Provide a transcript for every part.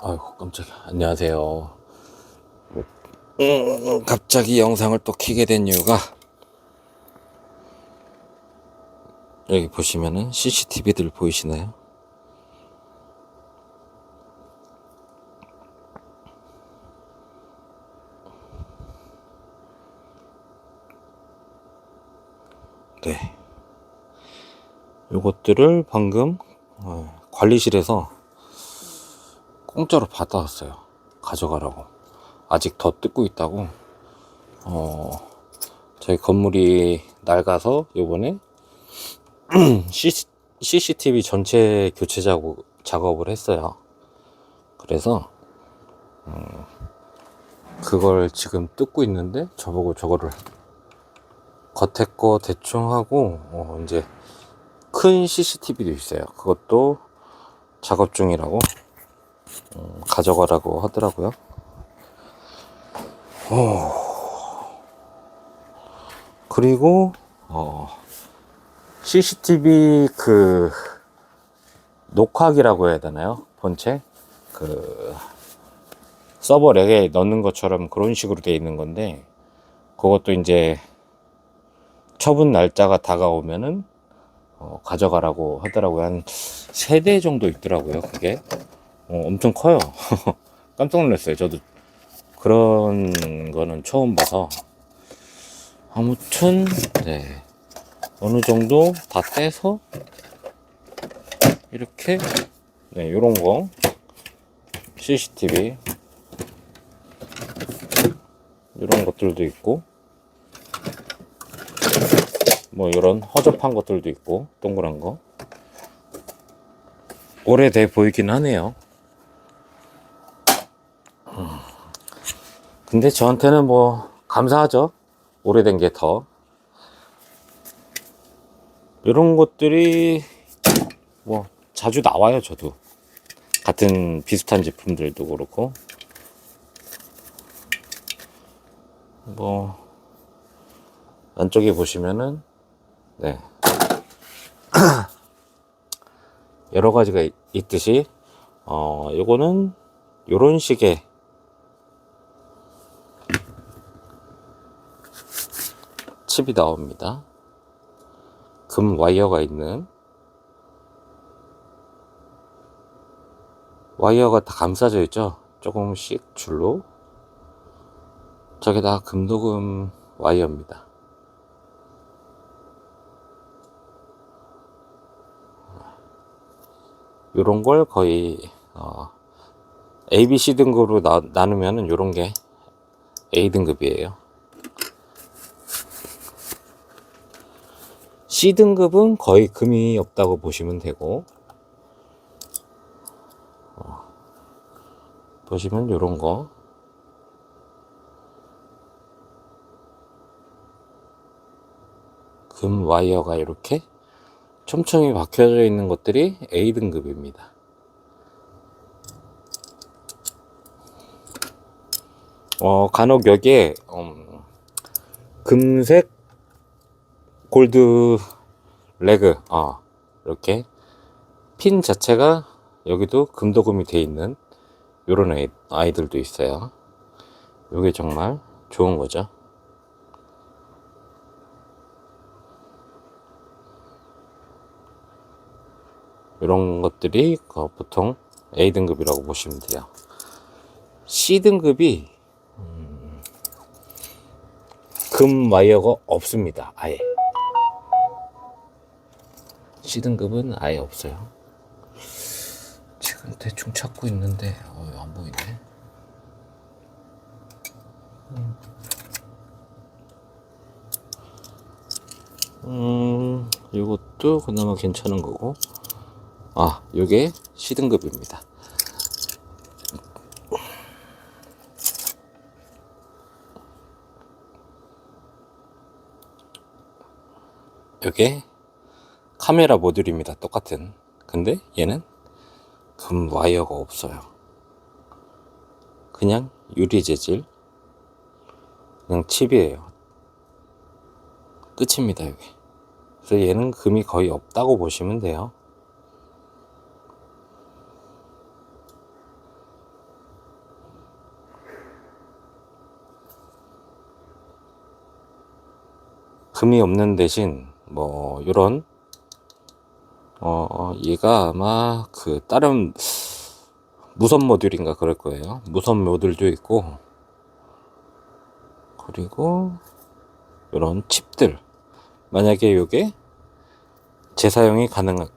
아이고 깜짝이야. 안녕하세요. 갑자기 영상을 또 켜게 된 이유가 여기 보시면은 CCTV들 보이시나요? 네. 요것들을 방금 관리실에서 공짜로 받아왔어요. 가져가라고. 아직 더 뜯고 있다고. 저희 건물이 낡아서 요번에 CCTV 전체 교체 작업을 했어요. 그래서 그걸 지금 뜯고 있는데 저보고 저거를 겉에 거 대충 하고 이제 큰 CCTV도 있어요. 그것도 작업 중이라고 가져가라고 하더라고요. 그리고 CCTV 그 녹화기라고 해야 되나요? 본체 그 서버 렉에 넣는 것처럼 그런 식으로 돼 있는 건데, 그것도 이제 처분 날짜가 다가오면은 가져가라고 하더라고요. 한 3대 정도 있더라고요. 그게 엄청 커요. 깜짝 놀랐어요. 저도 그런 거는 처음 봐서. 아무튼 네, 어느 정도 다 떼서 이렇게 네, 요런 거 CCTV 이런 것들도 있고, 뭐 이런 허접한 것들도 있고, 동그란 거 오래돼 보이긴 하네요. 근데 저한테는 뭐 감사하죠. 오래된 게 더. 이런 것들이 뭐 자주 나와요. 저도 같은 비슷한 제품들도 그렇고, 뭐 안쪽에 보시면은 네, 여러 가지가 있듯이 요거는 요런 식의 칩이 나옵니다. 금 와이어가 있는, 와이어가 다 감싸져 있죠. 조금씩 줄로. 저게 다 금도금 와이어입니다. 요런 걸 거의 ABC 등급으로 나누면은 요런 게 A 등급이에요. C 등급은 거의 금이 없다고 보시면 되고, 보시면 요런 거 금 와이어가 이렇게 촘촘히 박혀져 있는 것들이 A 등급입니다. 간혹 여기에 금색 골드 레그 이렇게 핀 자체가 여기도 금도금이 돼 있는 요런 아이들도 있어요. 요게 정말 좋은 거죠. 이런 것들이 보통 A 등급이라고 보시면 돼요. C 등급이 금 와이어가 없습니다. 아예. C 등급은 아예 없어요. 지금 대충 찾고 있는데 안 보이네. 이것도 그나마 괜찮은 거고, 요게 C 등급입니다. 요게 카메라 모듈입니다. 똑같은. 근데 얘는 금 와이어가 없어요. 그냥 유리 재질, 그냥 칩이에요. 끝입니다. 여기. 그래서 얘는 금이 거의 없다고 보시면 돼요. 금이 없는 대신 뭐 요런 얘가 아마 그 다른 무선 모듈인가 그럴 거예요. 무선 모듈도 있고, 그리고 이런 칩들, 만약에 요게 재사용이 가능하다,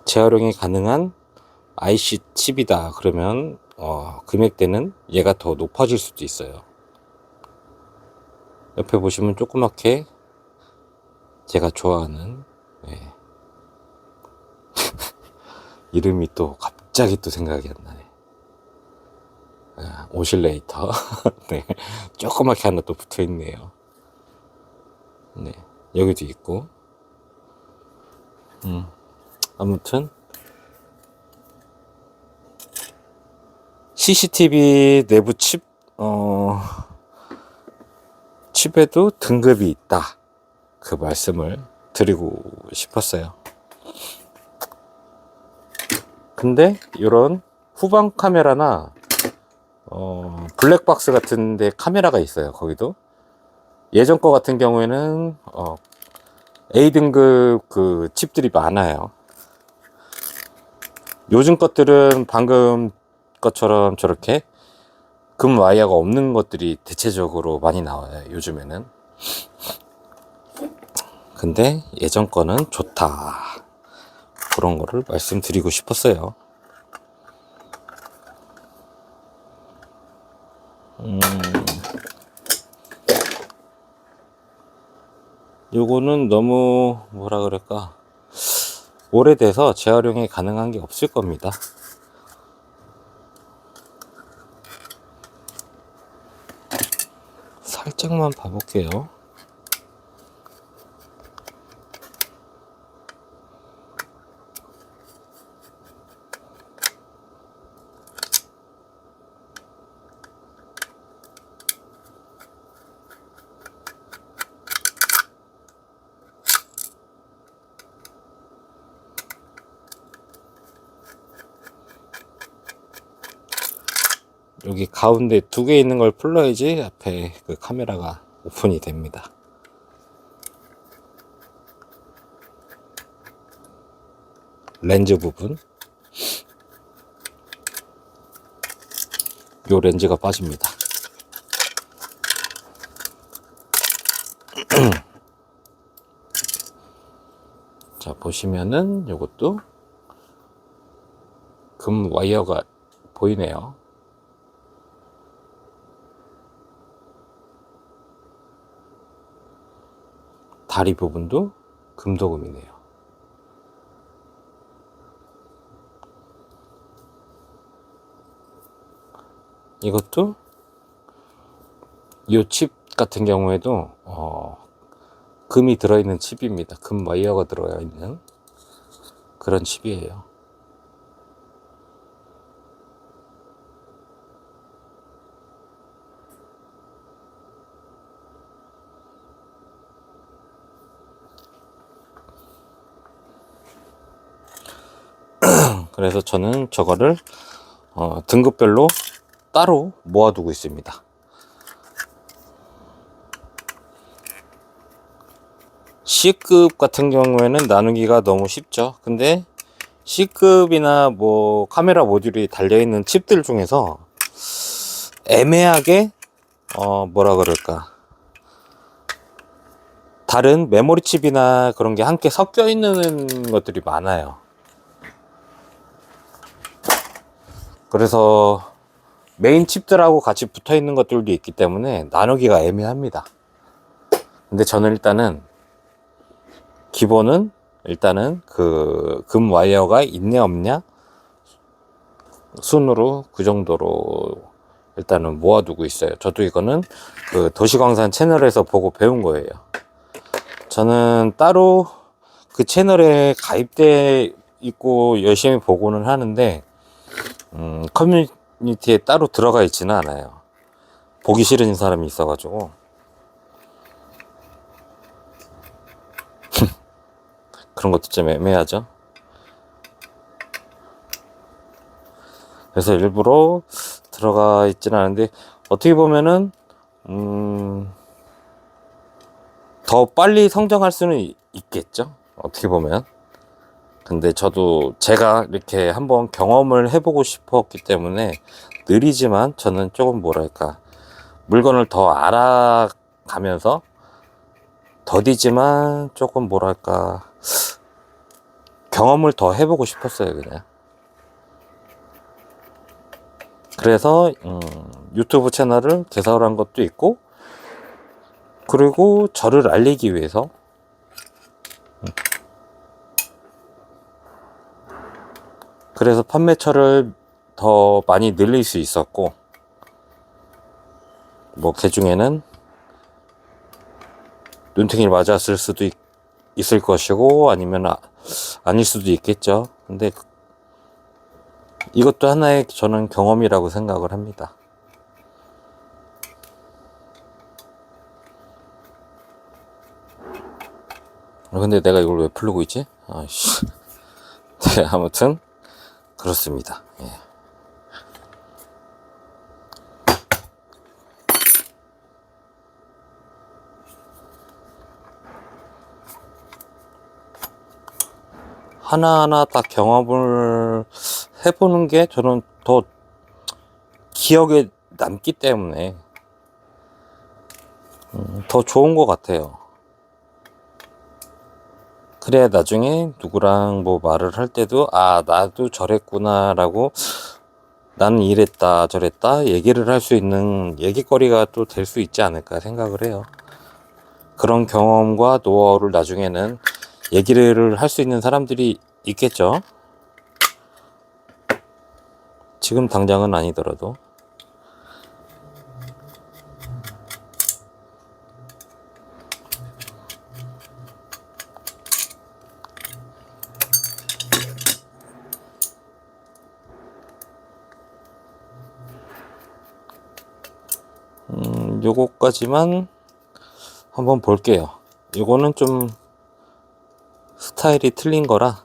재활용이 가능한 IC 칩이다 그러면 금액대는 얘가 더 높아질 수도 있어요. 옆에 보시면 조그맣게 제가 좋아하는, 네. 이름이 또 갑자기 또 생각이 안 나네. 오실레이터. 네. 조그맣게 하나 또 붙어 있네요. 네. 여기도 있고. 아무튼 CCTV 내부 칩에도 등급이 있다. 그 말씀을 드리고 싶었어요. 근데 이런 후방 카메라나 블랙박스 같은 데 카메라가 있어요. 거기도 예전 거 같은 경우에는 A등급 그 칩들이 많아요. 요즘 것들은 방금 것처럼 저렇게 금 와이어가 없는 것들이 대체적으로 많이 나와요. 요즘에는. 근데 예전 거는 좋다. 그런 거를 말씀드리고 싶었어요. 요거는 너무 뭐라 그럴까, 오래돼서 재활용이 가능한 게 없을 겁니다. 살짝만 봐볼게요. 여기 가운데 두 개 있는 걸 풀러야지 앞에 그 카메라가 오픈이 됩니다. 렌즈 부분, 요 렌즈가 빠집니다. 자, 보시면은 요것도 금 와이어가 보이네요. 다리 부분도 금도금이네요. 이것도 이 칩 같은 경우에도 금이 들어있는 칩입니다. 금 와이어가 들어가 있는 그런 칩이에요. 그래서 저는 저거를 등급별로 따로 모아두고 있습니다. C급 같은 경우에는 나누기가 너무 쉽죠. 근데 C급이나 뭐 카메라 모듈이 달려있는 칩들 중에서 애매하게 뭐라 그럴까, 다른 메모리 칩이나 그런 게 함께 섞여 있는 것들이 많아요. 그래서 메인 칩들하고 같이 붙어 있는 것들도 있기 때문에 나누기가 애매합니다. 근데 저는 일단은 기본은 일단은 그 금 와이어가 있냐 없냐 순으로 그 정도로 일단은 모아두고 있어요. 저도 이거는 그 도시광산 채널에서 보고 배운 거예요. 저는 따로 그 채널에 가입돼 있고 열심히 보고는 하는데 커뮤니티에 따로 들어가 있지는 않아요. 보기 싫은 사람이 있어가지고. 그런 것도 좀 애매하죠. 그래서 일부러 들어가 있지는 않은데, 어떻게 보면은 더 빨리 성장할 수는 있겠죠, 어떻게 보면. 근데 저도 제가 이렇게 한번 경험을 해보고 싶었기 때문에 느리지만 저는 조금 뭐랄까, 물건을 더 알아가면서 더디지만 조금 뭐랄까, 경험을 더 해보고 싶었어요, 그냥. 그래서 유튜브 채널을 개설한 것도 있고, 그리고 저를 알리기 위해서 그래서 판매처를 더 많이 늘릴 수 있었고, 뭐 그중에는 눈탱이를 맞았을 수도 있을 것이고, 아니면 아닐 수도 있겠죠. 근데 이것도 하나의 저는 경험이라고 생각을 합니다. 근데 내가 이걸 왜 풀고 있지? 아이씨. 네, 아무튼 그렇습니다. 예. 하나하나 다 경험을 해보는 게 저는 더 기억에 남기 때문에 더 좋은 것 같아요. 그래야 나중에 누구랑 뭐 말을 할 때도 나도 저랬구나 라고, 나는 이랬다 저랬다 얘기를 할 수 있는 얘기거리가 또 될 수 있지 않을까 생각을 해요. 그런 경험과 노하우를 나중에는 얘기를 할 수 있는 사람들이 있겠죠. 지금 당장은 아니더라도. 요거까지만 한번 볼게요. 요거는 좀 스타일이 틀린 거라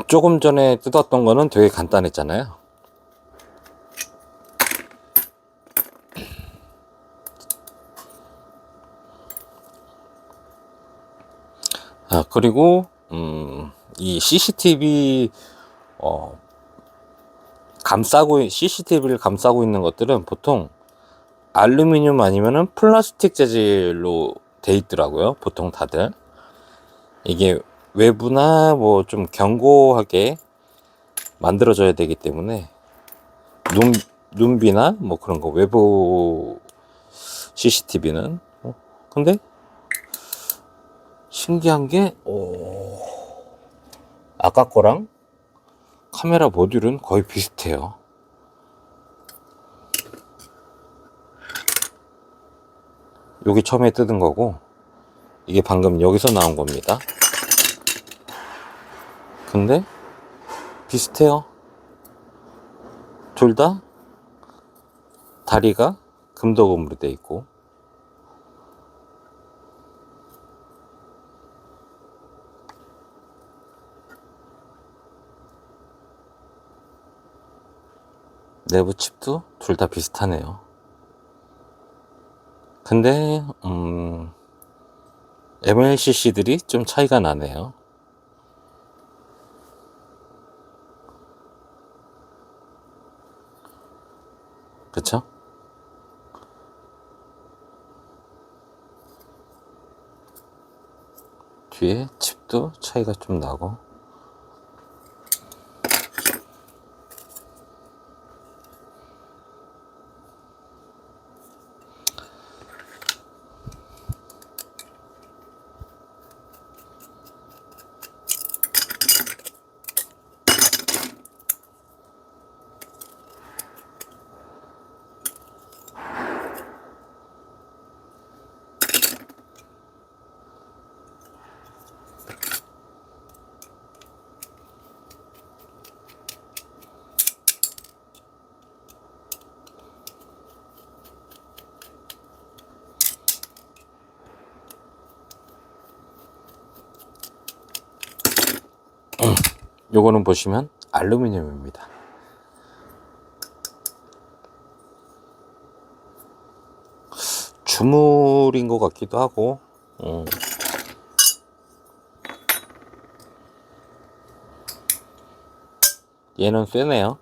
조금 전에 뜯었던 거는 되게 간단했잖아요. 그리고 이 CCTV CCTV를 감싸고 있는 것들은 보통 알루미늄 아니면은 플라스틱 재질로 돼 있더라고요. 보통 다들 이게 외부나 뭐 좀 견고하게 만들어져야 되기 때문에 눈비나 뭐 그런 거, 외부 CCTV는. 근데 신기한 게 아까 거랑 카메라 모듈은 거의 비슷해요. 여기 처음에 뜯은 거고, 이게 방금 여기서 나온 겁니다. 근데 비슷해요. 둘 다 다리가 금도금으로 돼 있고, 내부 칩도 둘 다 비슷하네요. 근데 MLCC들이 좀 차이가 나네요. 그쵸? 뒤에 칩도 차이가 좀 나고. 요거는 보시면 알루미늄입니다. 주물인 것 같기도 하고. 얘는 쇠네요.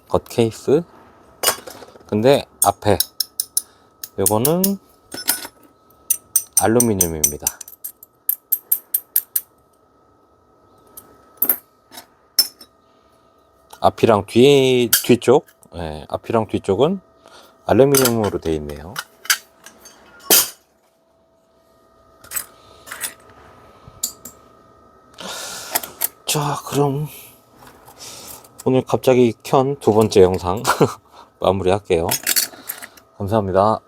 겉 케이스. 근데 앞에 요거는 알루미늄입니다. 앞이랑 뒤쪽, 네, 앞이랑 뒤쪽은 알루미늄으로 되어 있네요. 자, 그럼 오늘 갑자기 켠 두 번째 영상 마무리 할게요. 감사합니다.